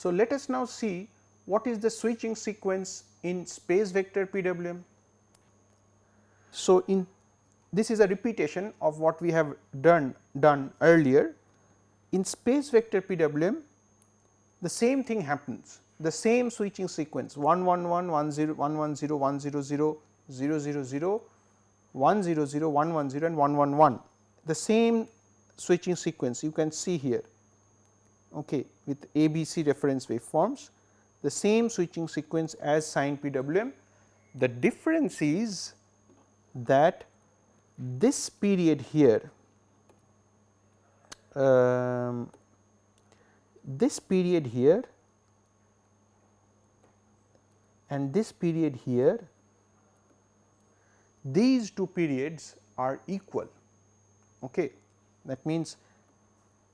So, let us now see what is the switching sequence in space vector PWM. So, in this is a repetition of what we have done earlier. In space vector PWM, the same thing happens, the same switching sequence 1 1 1 1 0 1 1 0 1 0 0 0 0 0 1 0 0 1 1 0 and 1 1 1, the same switching sequence you can see here, okay, with ABC reference waveforms, the same switching sequence as sine PWM. The difference is that this period here, this period here and this period here, these two periods are equal. Okay. That means,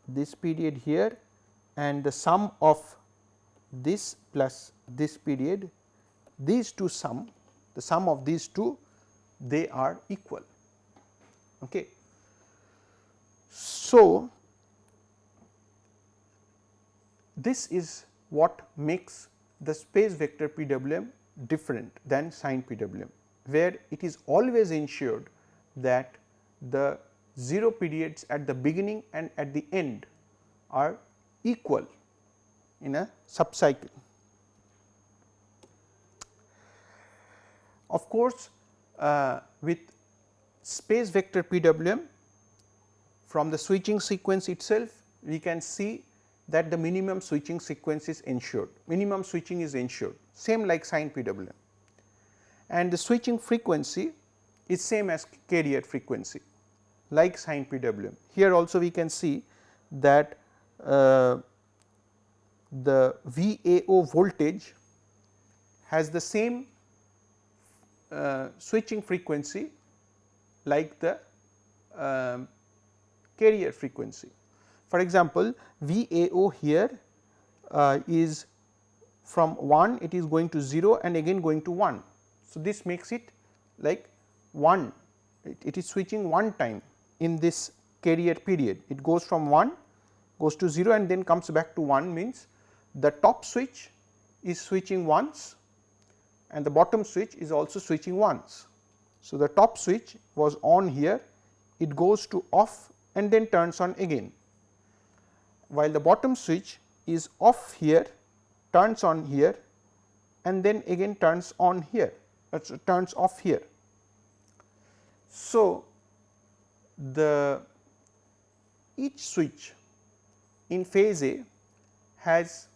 this period here and the sum of this plus this period, these two sum, the sum of these two, they are equal. Okay. So, this is what makes the space vector PWM different than sine PWM, where it is always ensured that the 0 periods at the beginning and at the end are equal in a subcycle. Of course, with space vector PWM, from the switching sequence itself we can see that the minimum switching sequence is ensured, minimum switching is ensured, same like sine PWM, and the switching frequency is same as carrier frequency like sine PWM. Here also we can see that the VAO voltage has the same switching frequency like the carrier frequency. For example, VAO here is from 1, it is going to 0 and again going to 1. So, this makes it like 1, it is switching one time in this carrier period, it goes from 1 goes to 0 and then comes back to 1, means the top switch is switching once and the bottom switch is also switching once. So, the top switch was on here, it goes to off and then turns on again, while the bottom switch is off here, turns on here and then again turns on here, turns off here. So, each switch in phase A has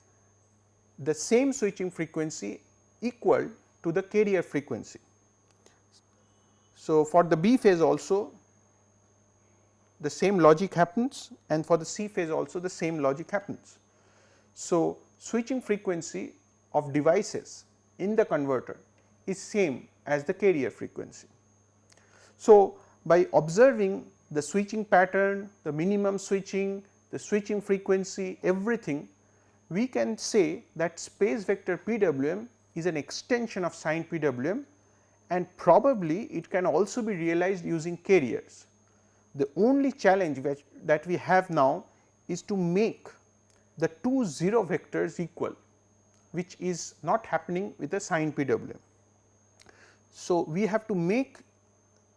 the same switching frequency equal to the carrier frequency. So, for the B phase also the same logic happens and for the C phase also the same logic happens. So, switching frequency of devices in the converter is same as the carrier frequency. So, by observing the switching pattern, the minimum switching, the switching frequency, everything, we can say that space vector PWM is an extension of sine PWM and probably it can also be realized using carriers. The only challenge that we have now is to make the two 0 vectors equal, which is not happening with the sine PWM. So, we have to make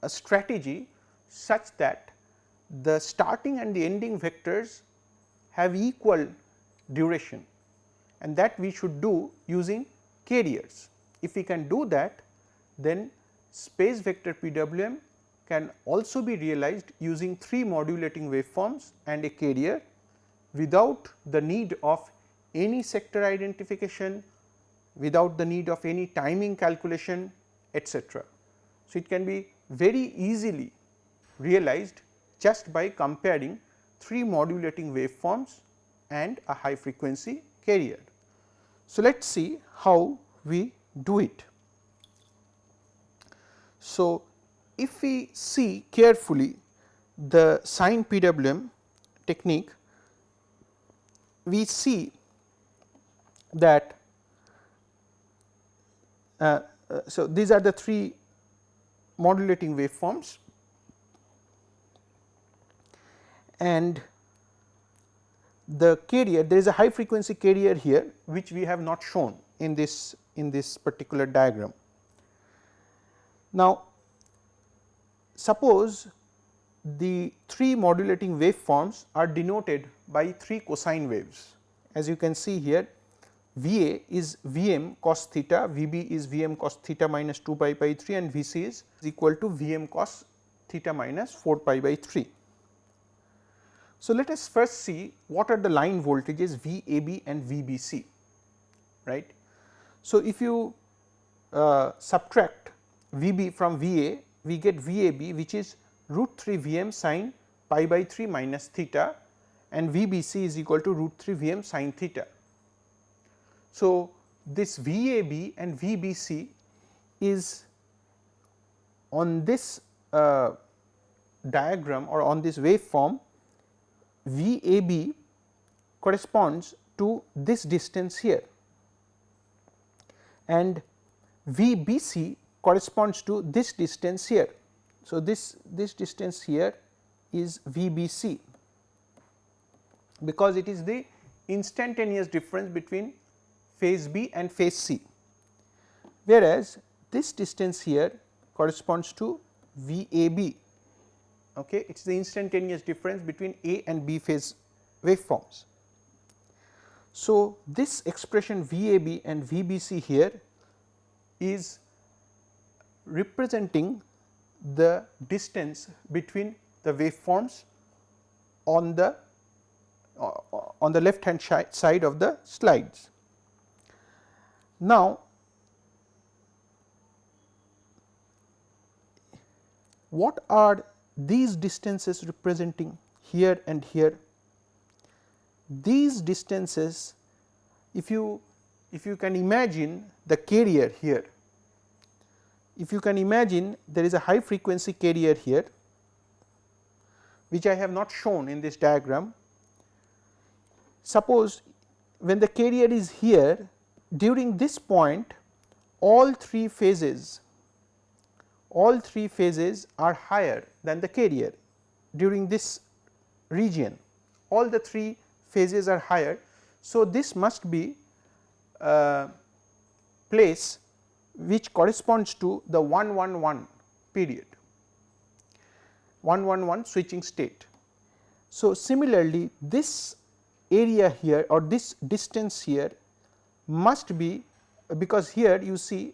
a strategy such that the starting and the ending vectors have equal duration, and that we should do using carriers. If we can do that, then space vector PWM can also be realized using 3 modulating waveforms and a carrier without the need of any sector identification, without the need of any timing calculation, etc. So, it can be very easily realized just by comparing 3 modulating waveforms and a high frequency carrier. So, let us see how we do it. So, if we see carefully the sine PWM technique, we see that so these are the 3 modulating waveforms, and the carrier, there is a high frequency carrier here which we have not shown in this particular diagram. Now, suppose the 3 modulating waveforms are denoted by 3 cosine waves. As you can see here, V A is V m cos theta, V B is V m cos theta minus 2 pi by 3, and V C is equal to V m cos theta minus 4 pi by 3. So, let us first see what are the line voltages V A B and V B C, right. So, if you subtract V B from V A, we get V A B, which is root 3 V m sin pi by 3 minus theta, and V B C is equal to root 3 V m sin theta. So, this V A B and V B C is on this diagram or on this waveform. V A B corresponds to this distance here, and V B C corresponds to this distance here. So, this distance here is V B C, because it is the instantaneous difference between phase B and phase C, whereas this distance here corresponds to V A B. Okay, it is the instantaneous difference between A and B phase waveforms. So, this expression V A B and V B C here is representing the distance between the waveforms on the left hand side of the slides. Now, what are these distances representing here and here? These distances, if you can imagine the carrier here, if you can imagine there is a high frequency carrier here, which I have not shown in this diagram. Suppose when the carrier is here, during this point all three phases are higher than the carrier. During this region all the 3 phases are higher. So, this must be a place which corresponds to the 111 period, 111 switching state. So, similarly this area here or this distance here must be, because here you see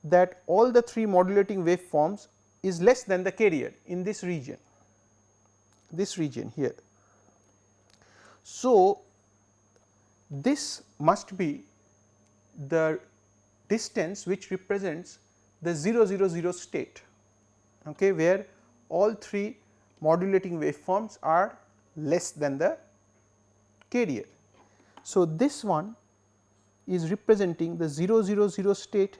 that all the 3 modulating waveforms is less than the carrier in this region here. So, this must be the distance which represents the 000 state, okay, where all 3 modulating waveforms are less than the carrier. So, this one is representing the 000 state,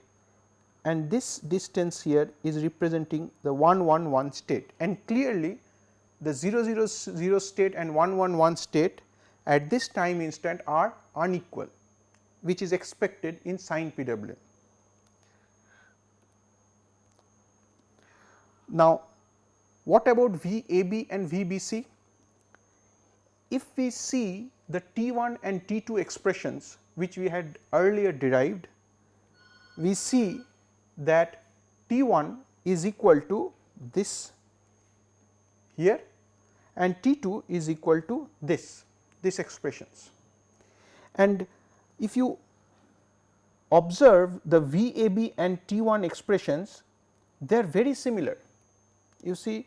and this distance here is representing the 111 state, and clearly the 000 state and 111 state at this time instant are unequal, which is expected in sine PWM. Now, what about VAB and VBC? If we see the T1 and T2 expressions which we had earlier derived, we see that T1 is equal to this here and T2 is equal to this expressions. And if you observe the VAB and T1 expressions, they are very similar, you see,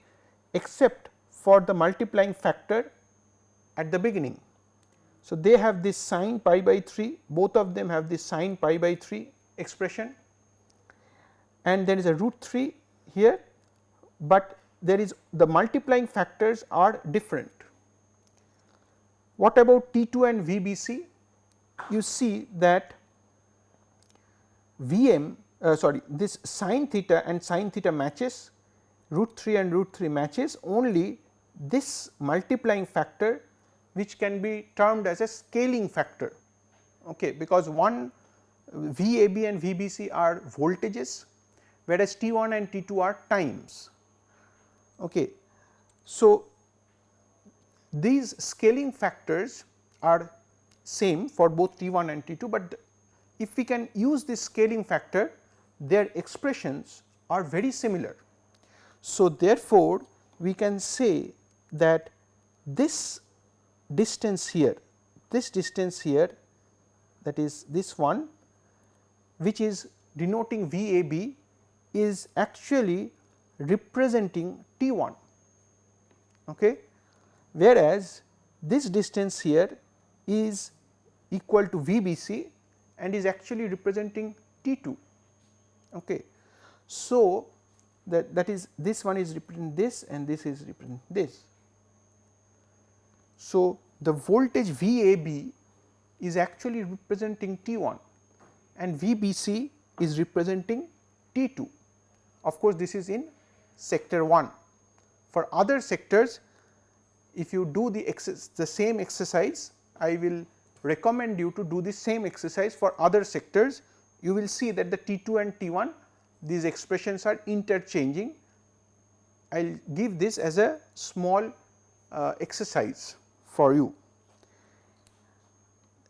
except for the multiplying factor at the beginning. So, they have this sin pi by 3, both of them have this sin pi by 3 expression, and there is a root 3 here, but there is the multiplying factors are different. What about T2 and VBC? You see that this sin theta and sin theta matches, root 3 and root 3 matches, only this multiplying factor which can be termed as a scaling factor, okay, because one VAB and VBC are voltages, whereas T1 and T2 are times. Okay. So, these scaling factors are same for both T1 and T2, but if we can use this scaling factor, their expressions are very similar. So, therefore, we can say that this distance here, that is this one, which is denoting VAB, is actually representing T1, okay, whereas this distance here is equal to VBC and is actually representing T2. Okay. So, that is, this one is representing this and this is representing this. So, the voltage VAB is actually representing T1 and VBC is representing T2. Of course, this is in sector 1. For other sectors, if you do the same exercise, I will recommend you to do the same exercise for other sectors. You will see that the T2 and T1, these expressions are interchanging. I will give this as a small exercise for you.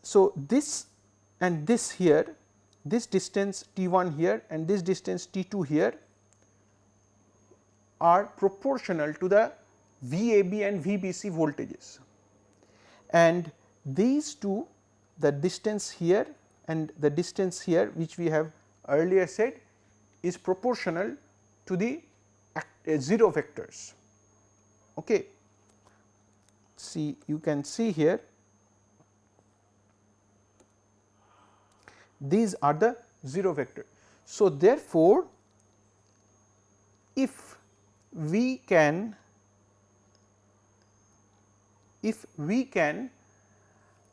So, this and this here, this distance T1 here and this distance T2 here are proportional to the VAB and VBC voltages, and these two, the distance here and the distance here, which we have earlier said, is proportional to the 0 vectors. Okay. See, you can see here, these are the 0 vectors. So, therefore, if we can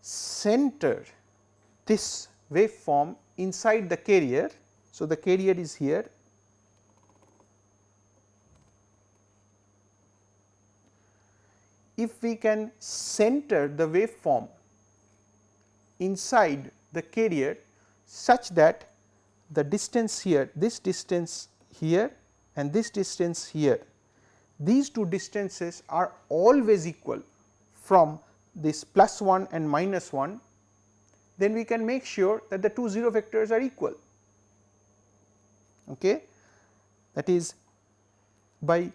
center this waveform inside the carrier. So, the carrier is here, if we can center the waveform inside the carrier such that the distance here, this distance here and this distance here, these two distances are always equal from this +1 and -1, then we can make sure that the two 0 vectors are equal. Okay. That is, by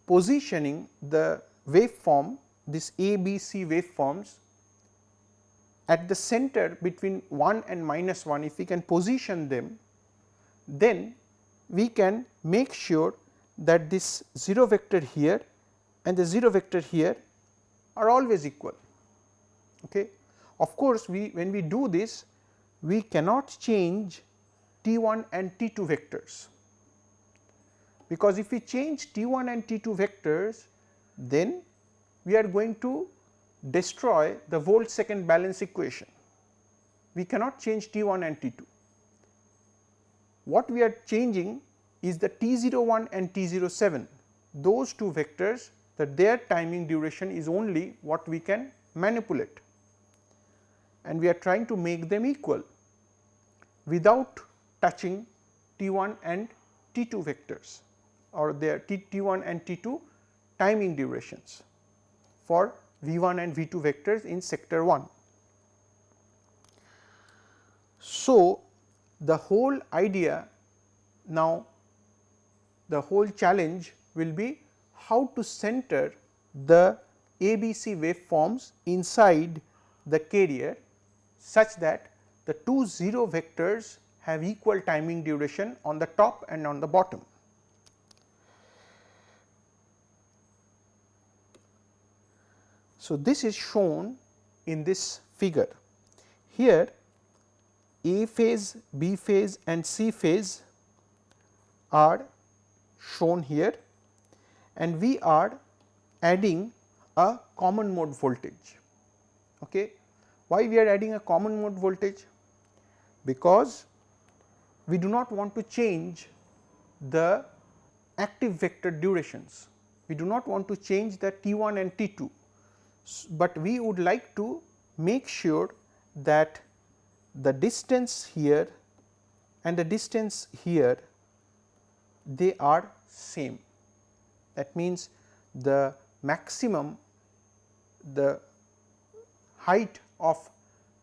positioning the waveform, this A, B, C waveforms at the center between 1 and -1, if we can position them, then we can make sure that this 0 vector here and the 0 vector here are always equal. Okay. Of course, when we do this, we cannot change T1 and T2 vectors, because if we change T1 and T2 vectors, then we are going to destroy the volt second balance equation. We cannot change T1 and T2. What we are changing is the T01 and T07, those two vectors, that their timing duration is only what we can manipulate, and we are trying to make them equal without touching T1 and T2 vectors or their T1 and T2 timing durations for V1 and V2 vectors in sector 1. So, the whole idea now, the whole challenge will be how to center the ABC waveforms inside the carrier such that the two 0 vectors have equal timing duration on the top and on the bottom. So, this is shown in this figure. Here A phase, B phase and C phase are shown here, and we are adding a common mode voltage. Okay. Why we are adding a common mode voltage? Because we do not want to change the active vector durations, we do not want to change the T1 and T2, but we would like to make sure that the distance here and the distance here, they are same. That means, the maximum, the height of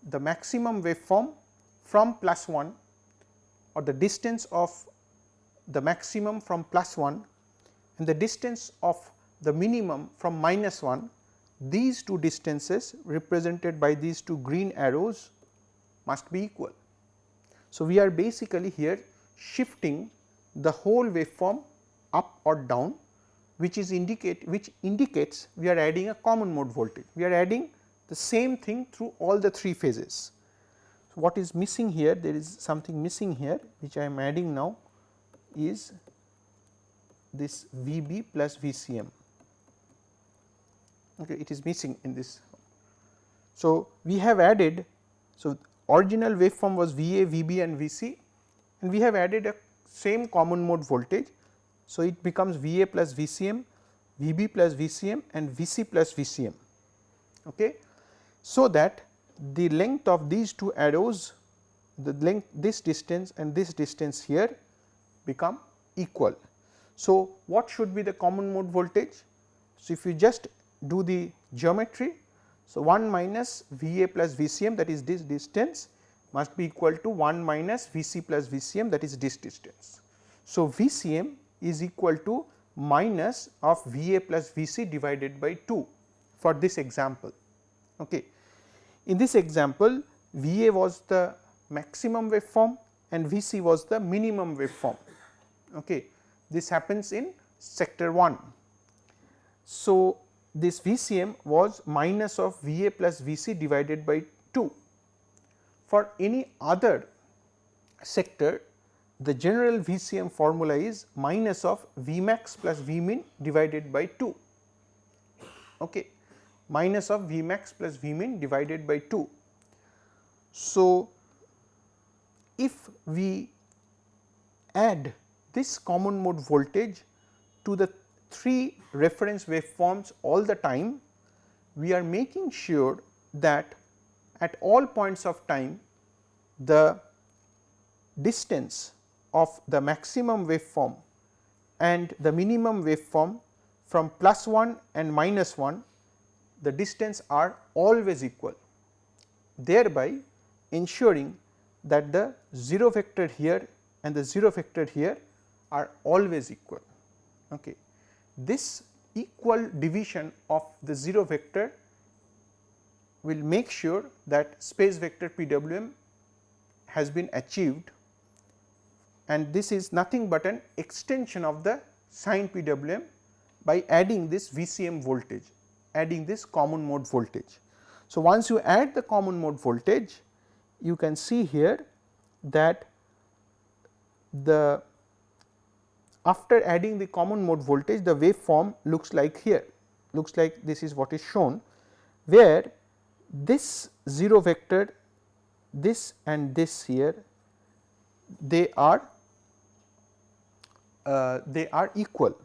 the maximum waveform from +1, or the distance of the maximum from +1 and the distance of the minimum from -1, these two distances represented by these two green arrows must be equal. So, we are basically here shifting the whole waveform up or down, which indicates we are adding a common mode voltage. We are adding the same thing through all the 3 phases. So, what is missing here? There is something missing here which I am adding now, is this VB plus VCM. Okay, it is missing in this. So, we have added, so original waveform was VA, VB and VC, and we have added a same common mode voltage. So, it becomes VA plus VCM, VB plus VCM and VC plus VCM. Okay. So, that the length of these two arrows, the length, this distance and this distance here become equal. So, what should be the common mode voltage? So, if you just do the geometry, so 1 minus VA plus VCM, that is this distance, must be equal to 1 minus VC plus VCM, that is this distance. So, VCM is equal to minus of VA plus VC divided by 2 for this example. Okay. In this example, VA was the maximum waveform and VC was the minimum waveform. Okay. This happens in sector 1. So, this VCM was minus of VA plus VC divided by 2. For any other sector, the general VCM formula is minus of Vmax plus Vmin divided by 2. Okay. Minus of Vmax plus Vmin divided by 2. So, if we add this common mode voltage to the 3 reference waveforms all the time, we are making sure that at all points of time the distance of the maximum waveform and the minimum waveform from +1 and -1, the distance are always equal, thereby ensuring that the 0 vector here and the 0 vector here are always equal. Okay. This equal division of the 0 vector will make sure that space vector PWM has been achieved, and this is nothing but an extension of the sign PWM by adding this VCM voltage, adding this common mode voltage. So, once you add the common mode voltage, you can see here that the after adding the common mode voltage, the waveform looks like here, looks like this is what is shown, where this 0 vector, this and this here, they are equal.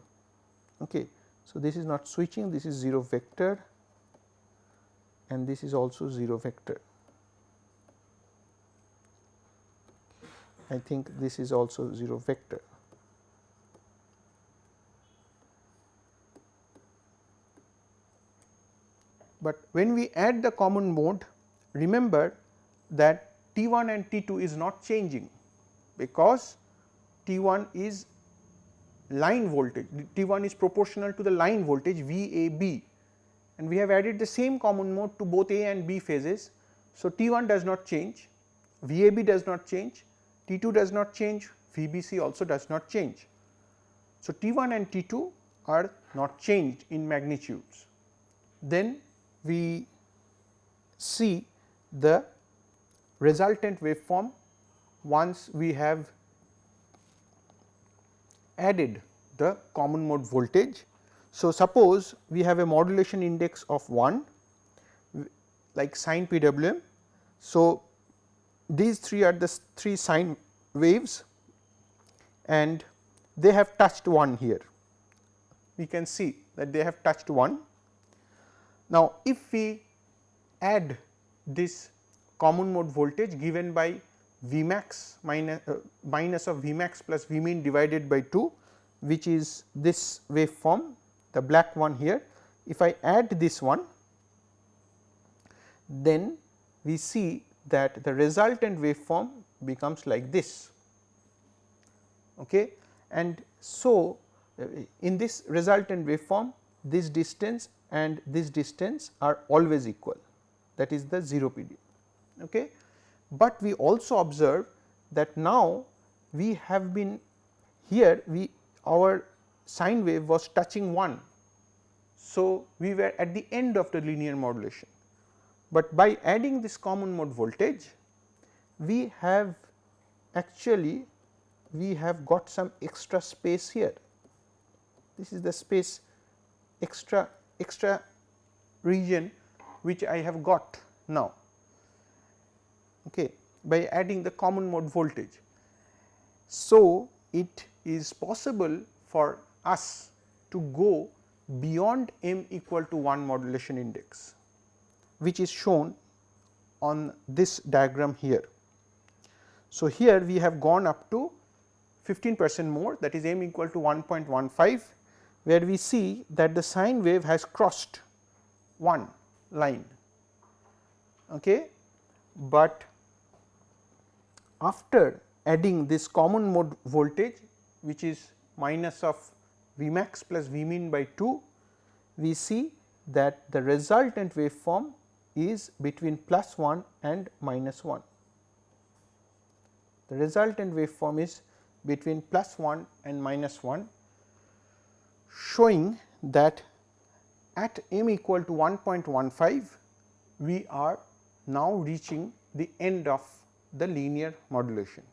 Okay. So, this is not switching, this is 0 vector and this is also 0 vector. I think this is also 0 vector. But when we add the common mode, remember that T1 and T2 is not changing, because T1 is line voltage, T1 is proportional to the line voltage VAB, and we have added the same common mode to both A and B phases. So, T1 does not change, VAB does not change, T2 does not change, VBC also does not change. So, T1 and T2 are not changed in magnitudes. Then we see the resultant waveform once we have added the common mode voltage. So, suppose we have a modulation index of 1 like sine PWM. So, these 3 are the 3 sine waves and they have touched 1 here. We can see that they have touched 1. Now, if we add this common mode voltage given by Vmax minus of Vmax plus Vmin divided by 2, which is this waveform, the black one here, if I add this one, then we see that the resultant waveform becomes like this. Okay. And so, in this resultant waveform, this distance and this distance are always equal, that is the 0 PD. Okay. But we also observe that now we have been here, our sine wave was touching 1. So, we were at the end of the linear modulation, but by adding this common mode voltage, we have actually got some extra space here. This is the space extra region which I have got now, okay, by adding the common mode voltage. So, it is possible for us to go beyond m equal to 1 modulation index, which is shown on this diagram here. So, here we have gone up to 15% more, that is m equal to 1.15, where we see that the sine wave has crossed 1 line. Okay. But after adding this common mode voltage, which is minus of V max plus V min by 2, we see that the resultant waveform is between plus 1 and minus 1. The resultant waveform is between plus 1 and minus 1, showing that at m equal to 1.15, we are now reaching the end of the linear modulation.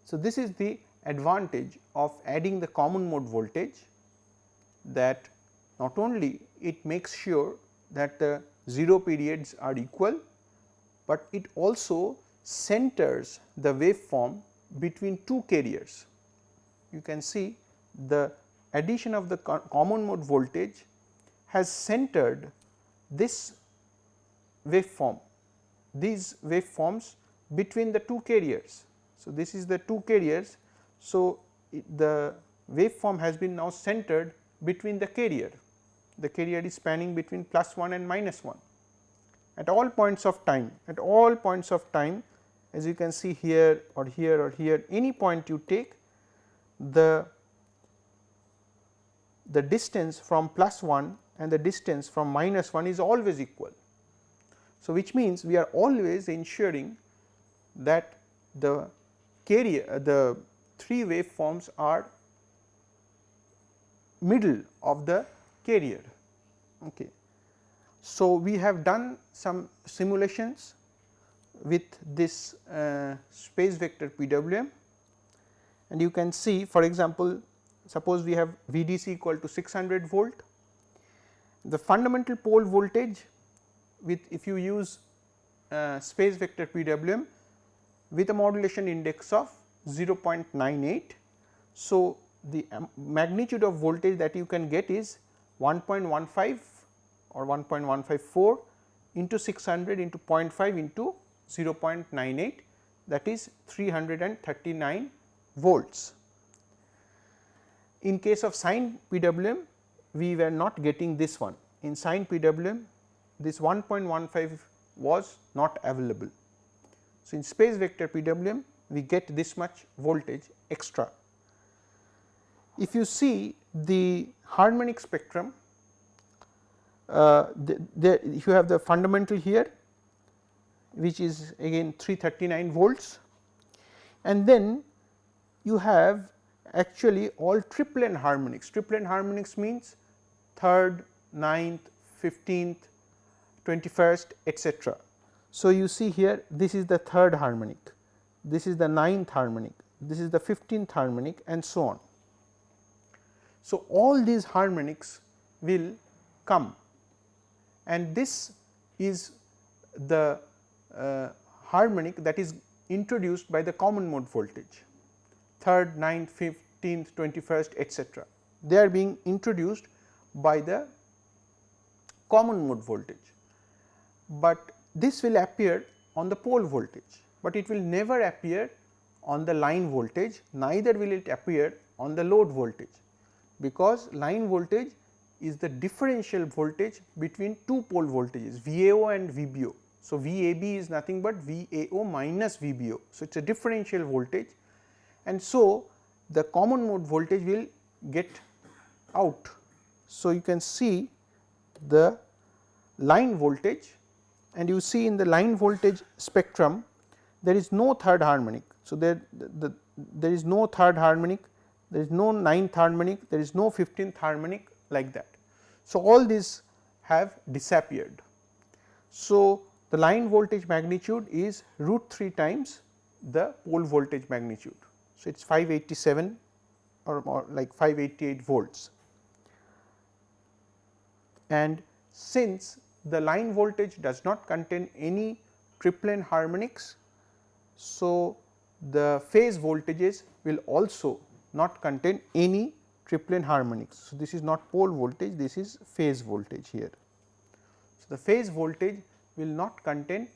So, this is the advantage of adding the common mode voltage, that not only it makes sure that the 0 periods are equal, but it also centers the waveform between two carriers. You can see the addition of the common mode voltage has centered this waveform, these waveforms between the two carriers. So, this is the two carriers. So, the waveform has been now centered between the carrier is spanning between plus 1 and minus 1 at all points of time, as you can see here or here or here, any point you take, the distance from plus 1 and the distance from minus 1 is always equal. So, which means we are always ensuring that the carrier, the three waveforms are middle of the carrier. Okay. So, we have done some simulations with this space vector PWM, and you can see, for example, suppose we have VDC equal to 600 volt, the fundamental pole voltage with, if you use space vector PWM with a modulation index of 0.98. So, the magnitude of voltage that you can get is 1.15 or 1.154 into 600 into 0.5 into 0.98, that is 339 volts. In case of sine PWM, we were not getting this one. In sine PWM, this 1.15 was not available. So, in space vector PWM, we get this much voltage extra. If you see the harmonic spectrum, you have the fundamental here, which is again 339 volts, and then you have actually all triplet harmonics. Triplet harmonics means 3rd, 9th, 15th, 21st, etc. So, you see here, this is the 3rd harmonic, this is the 9th harmonic, this is the 15th harmonic, and so on. So, all these harmonics will come, and this is the harmonic that is introduced by the common mode voltage, 3rd, 9th, 15th, 21st, etc. They are being introduced by the common mode voltage, but this will appear on the pole voltage, but it will never appear on the line voltage, neither will it appear on the load voltage, because line voltage is the differential voltage between two pole voltages, VAO and VBO. So, VAB is nothing but VAO minus VBO. So, it is a differential voltage, and so the common mode voltage will get out. So, you can see the line voltage, and you see in the line voltage spectrum there is no third harmonic. So, there is no third harmonic, there is no ninth harmonic, there is no 15th harmonic, like that. So, all these have disappeared. So, the line voltage magnitude is root 3 times the pole voltage magnitude. So, it is 587 or like 588 volts, and since the line voltage does not contain any triplet harmonics, so the phase voltages will also not contain any triplet harmonics. So, this is not pole voltage, this is phase voltage here. So, the phase voltage will not contain,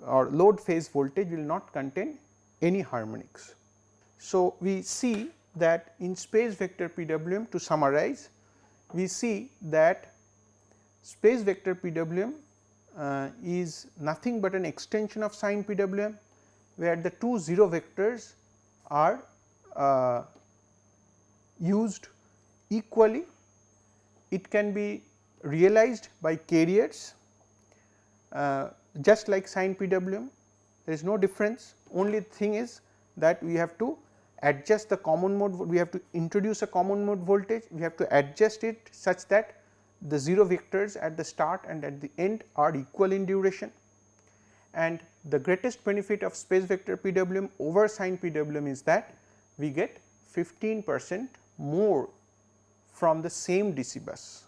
or load phase voltage will not contain any harmonics. So, we see that in space vector PWM, to summarize, we see that space vector PWM is nothing but an extension of sine PWM, where the two 0 vectors are used equally. It can be realized by carriers just like sine PWM, there is no difference. Only thing is that we have to adjust the common mode, we have to introduce a common mode voltage, we have to adjust it such that the 0 vectors at the start and at the end are equal in duration. And the greatest benefit of space vector PWM over sine PWM is that we get 15% more from the same DC bus,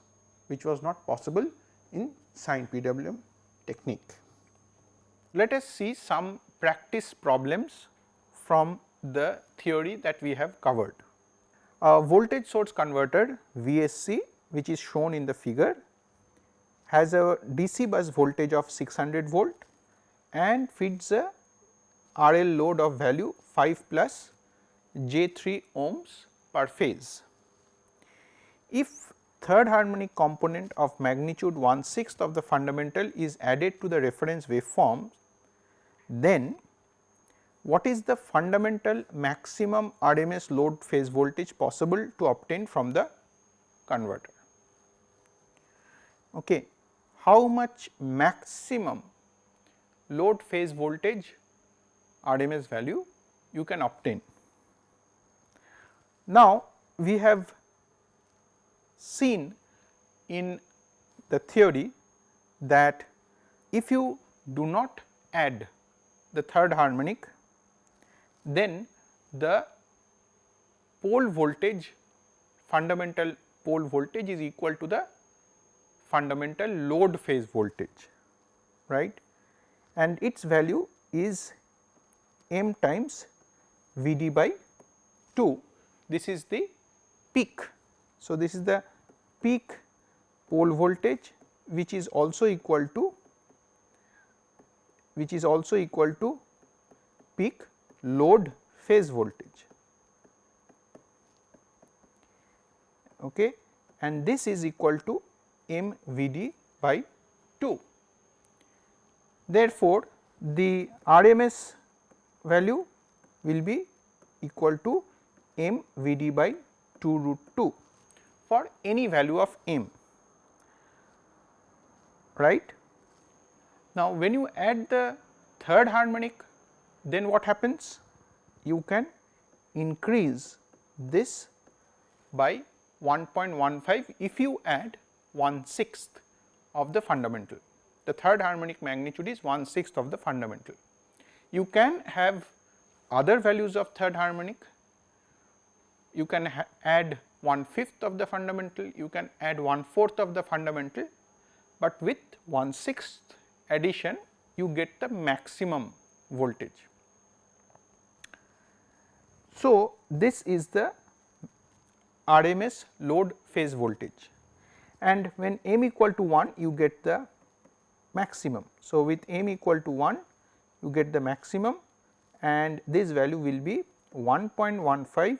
which was not possible in sine PWM technique. Let us see some practice problems from the theory that we have covered. A voltage source converter VSC, which is shown in the figure, has a DC bus voltage of 600 volt and feeds a RL load of value 5 plus J3 ohms per phase. If third harmonic component of magnitude 1/6 of the fundamental is added to the reference waveform, then what is the fundamental maximum RMS load phase voltage possible to obtain from the converter? Okay. How much maximum load phase voltage RMS value you can obtain? Now, we have seen in the theory that if you do not add the third harmonic, then the pole voltage, fundamental pole voltage is equal to the fundamental load phase voltage, right, and its value is m times Vd by 2. This is the peak. So, this is the peak pole voltage, which is also equal to peak load phase voltage, okay, and this is equal to m Vd by 2. Therefore, the RMS value will be equal to m Vd by 2 root 2 for any value of m, right. Now, when you add the third harmonic, then what happens? You can increase this by 1.15 if you add 1/6 of the fundamental. The third harmonic magnitude is 1/6 of the fundamental. You can have other values of third harmonic, you can add 1/5 of the fundamental, you can add 1/4 of the fundamental, but with 1/6 addition you get the maximum voltage. So, this is the RMS load phase voltage, and when m equal to 1 you get the maximum. So, with m equal to 1 you get the maximum, and this value will be 1.15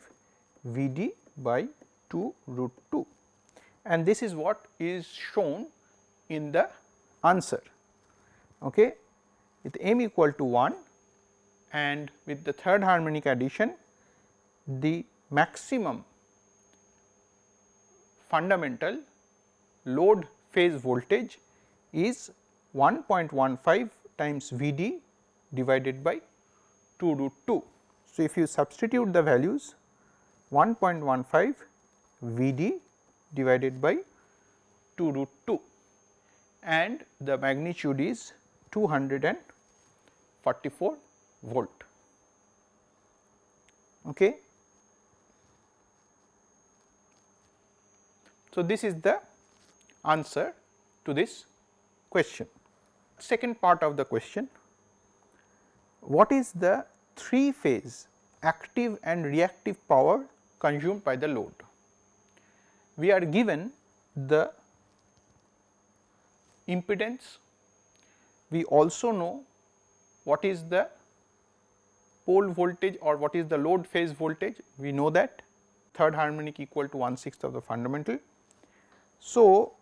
Vd by 2 root 2, and this is what is shown in the answer. Okay. with m equal to 1 and with the third harmonic addition the maximum fundamental load phase voltage is 1.15 times V d divided by 2 root 2. So, if you substitute the values 1.15 V d divided by 2 root 2 and the magnitude is 244 volt. Okay. So, this is the answer to this question. Second part of the question, what is the 3 phase active and reactive power consumed by the load? We are given the impedance, we also know what is the pole voltage or what is the load phase voltage, we know that third harmonic equal to 1/6 of the fundamental. So,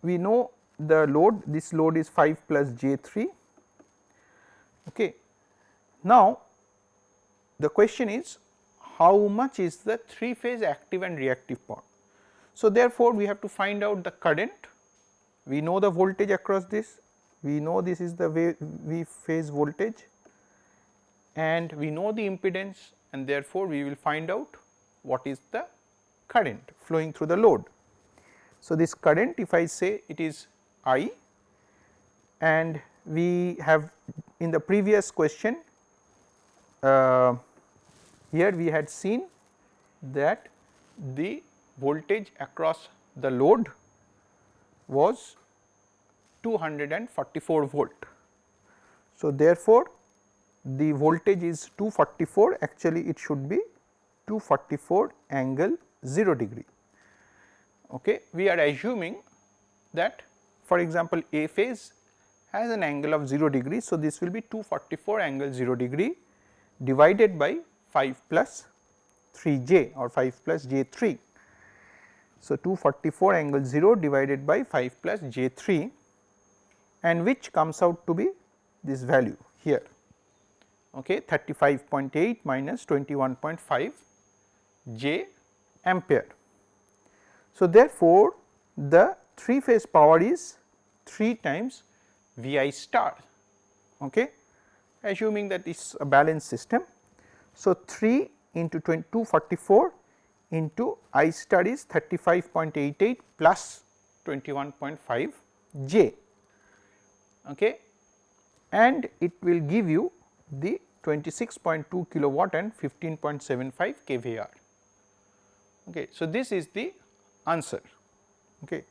we know the load, this load is 5 plus J 3. Okay. Now, the question is how much is the 3 phase active and reactive power. So, therefore, we have to find out the current, we know the voltage across this, we know this is the V phase voltage and we know the impedance and therefore, we will find out what is the current flowing through the load. So, this current if I say it is I and we have in the previous question here we had seen that the voltage across the load was 244 volt. So, therefore, the voltage is 244, actually it should be 244 angle 0 degree. Okay. We are assuming that for example, A phase has an angle of 0 degree. So, this will be 244 angle 0 degree divided by 5 plus 3 j or 5 plus j 3. So, 244 angle 0 divided by 5 plus j 3 and which comes out to be this value here, okay, 35.8 minus 21.5 j ampere. So, therefore, the 3 phase power is 3 times V I star, okay, assuming that it is a balanced system. So, 3 into 244 into I star is 35.88 plus 21.5 j, okay, and it will give you the 26.2 kilowatt and 15.75 kVAr. Okay. So, this is the answer, okay,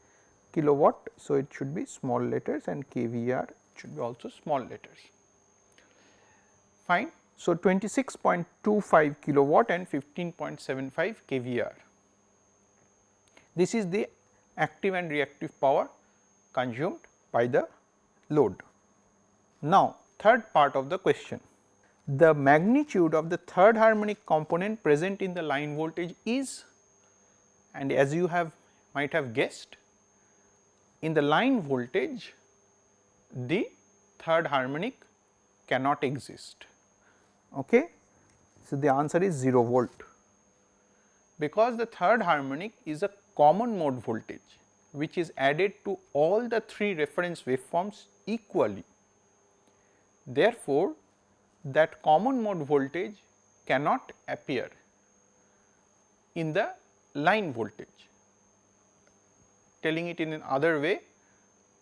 kilowatt. So, it should be small letters and kVAr should be also small letters, fine. So, 26.25 kilowatt and 15.75 kVAr, this is the active and reactive power consumed by the load. Now, third part of the question, the magnitude of the third harmonic component present in the line voltage is, and as you might have guessed, in the line voltage the third harmonic cannot exist. Okay. So, the answer is 0 volt, because the third harmonic is a common mode voltage which is added to all the 3 reference waveforms equally. Therefore, that common mode voltage cannot appear in the line voltage. Telling it in another way,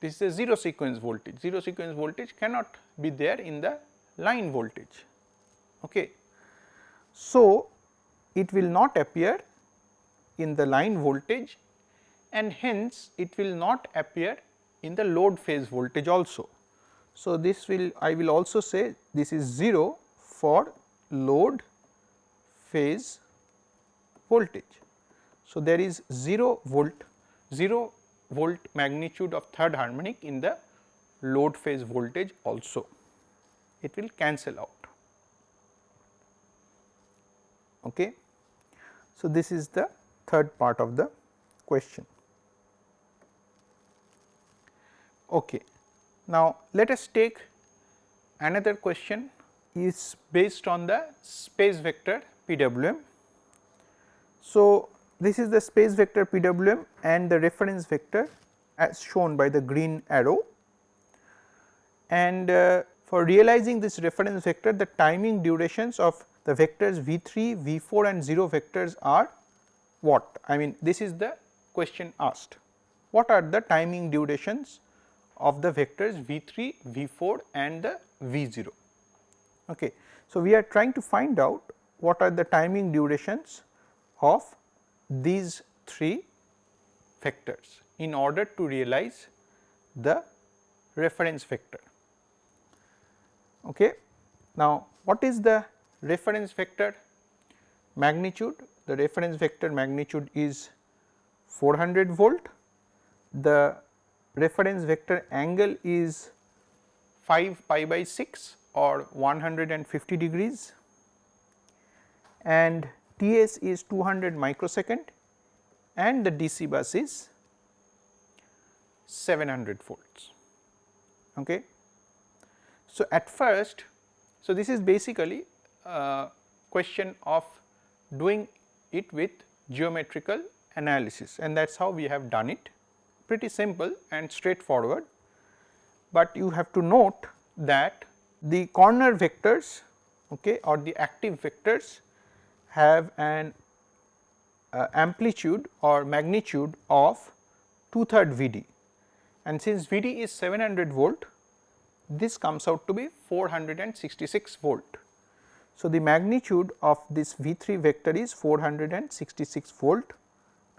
this is a 0 sequence voltage. 0 sequence voltage cannot be there in the line voltage. Okay. So, it will not appear in the line voltage and hence it will not appear in the load phase voltage also. So, this will, I will also say this is 0 for load phase voltage. So, there is 0 volt magnitude of third harmonic in the load phase voltage also, it will cancel out. Okay. So, this is the third part of the question. Okay. Now, let us take another question is based on the space vector PWM. So, this is the space vector PWM and the reference vector as shown by the green arrow, and for realizing this reference vector, the timing durations of the vectors V3, V4 and 0 vectors are what? I mean, this is the question asked. What are the timing durations of the vectors V3, V4 and the V0? Okay. So, we are trying to find out what are the timing durations of these 3 vectors in order to realize the reference vector. Okay. Now, what is the reference vector magnitude? The reference vector magnitude is 400 volt. The reference vector angle is 5 pi by 6 or 150 degrees, and Ts is 200 microsecond and the DC bus is 700 volts. Okay. So, at first, so this is basically a question of doing it with geometrical analysis, and that is how we have done it, pretty simple and straightforward. But you have to note that the corner vectors, okay, or the active vectors have an amplitude or magnitude of 2/3 Vd, and since Vd is 700 volt, this comes out to be 466 volt. So, the magnitude of this V3 vector is 466 volt,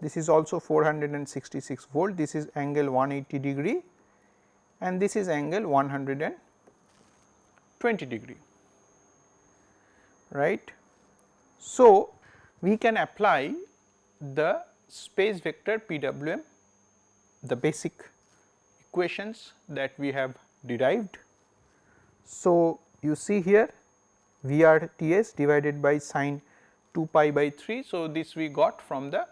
this is also 466 volt, this is angle 180 degree and this is angle 120 degree, right. So, we can apply the space vector PWM, the basic equations that we have derived. So, you see here VRTS divided by sine 2 pi by 3. So, this we got from the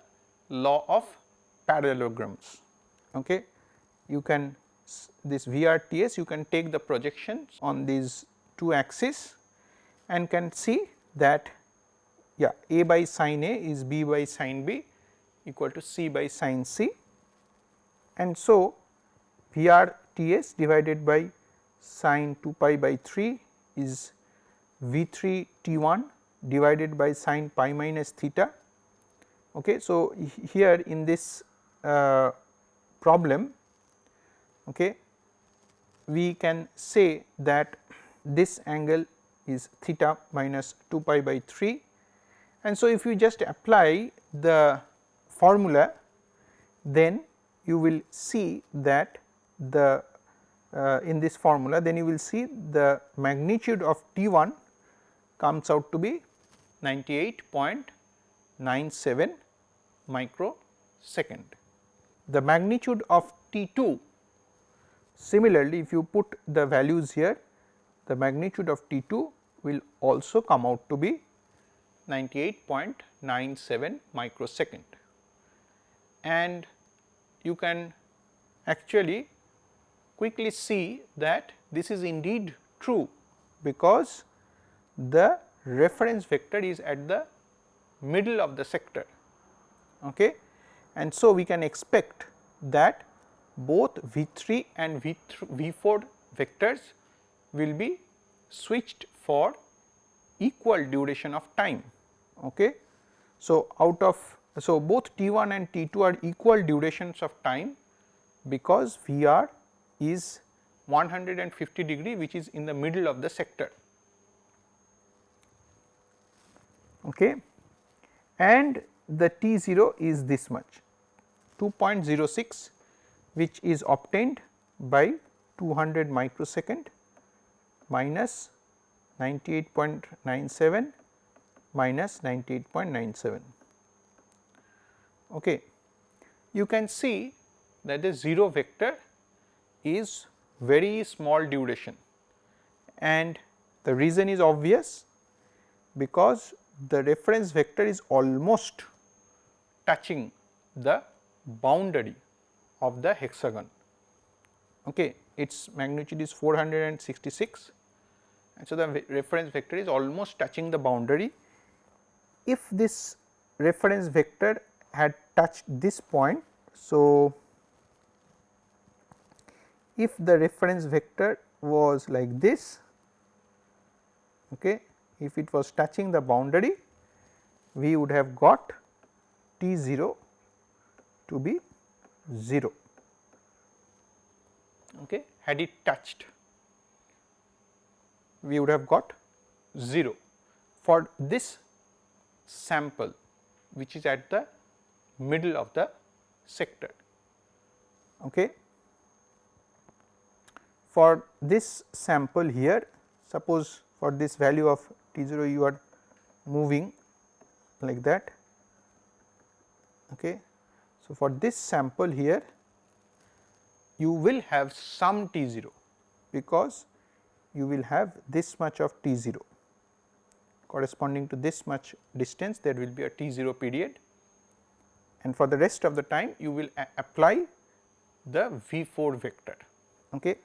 law of parallelograms. Okay. You can this VRTS, you can take the projections on these 2 axes and can see that A by sine A is B by sine B equal to C by sine C, and so VRTS divided by sine 2 pi by 3 is V3 T1 divided by sine pi minus theta. Okay. So, here in this problem, okay, we can say that this angle is theta minus 2 pi by 3, and so if you just apply the formula, then you will see that the in this formula, then you will see the magnitude of T1 comes out to be 98.97 microsecond. The magnitude of T2, similarly, if you put the values here, the magnitude of T2 will also come out to be 98.97 microsecond, and you can actually quickly see that this is indeed true, because the reference vector is at the middle of the sector. Okay. And so, we can expect that both V3 and V4 vectors will be switched for equal duration of time. Okay. So, both T1 and T2 are equal durations of time, because VR is 150 degree, which is in the middle of the sector. Okay. And the T0 is this much, 2.06, which is obtained by 200 microsecond minus 98.97 minus 98.97. Okay. You can see that the 0 vector is very small duration, and the reason is obvious, because the reference vector is almost touching the boundary of the hexagon. Okay. Its magnitude is 466 and so the reference vector is almost touching the boundary. If this reference vector had touched this point, so if the reference vector was like this, okay, if it was touching the boundary, we would have got T 0 to be 0, okay. Had it touched, we would have got 0 for this sample which is at the middle of the sector, okay. For this sample here, suppose for this value of T 0 you are moving like that, okay. So, for this sample here you will have some T 0, because you will have this much of T 0 corresponding to this much distance, there will be a T 0 period, and for the rest of the time you will apply the V 4 vector, okay.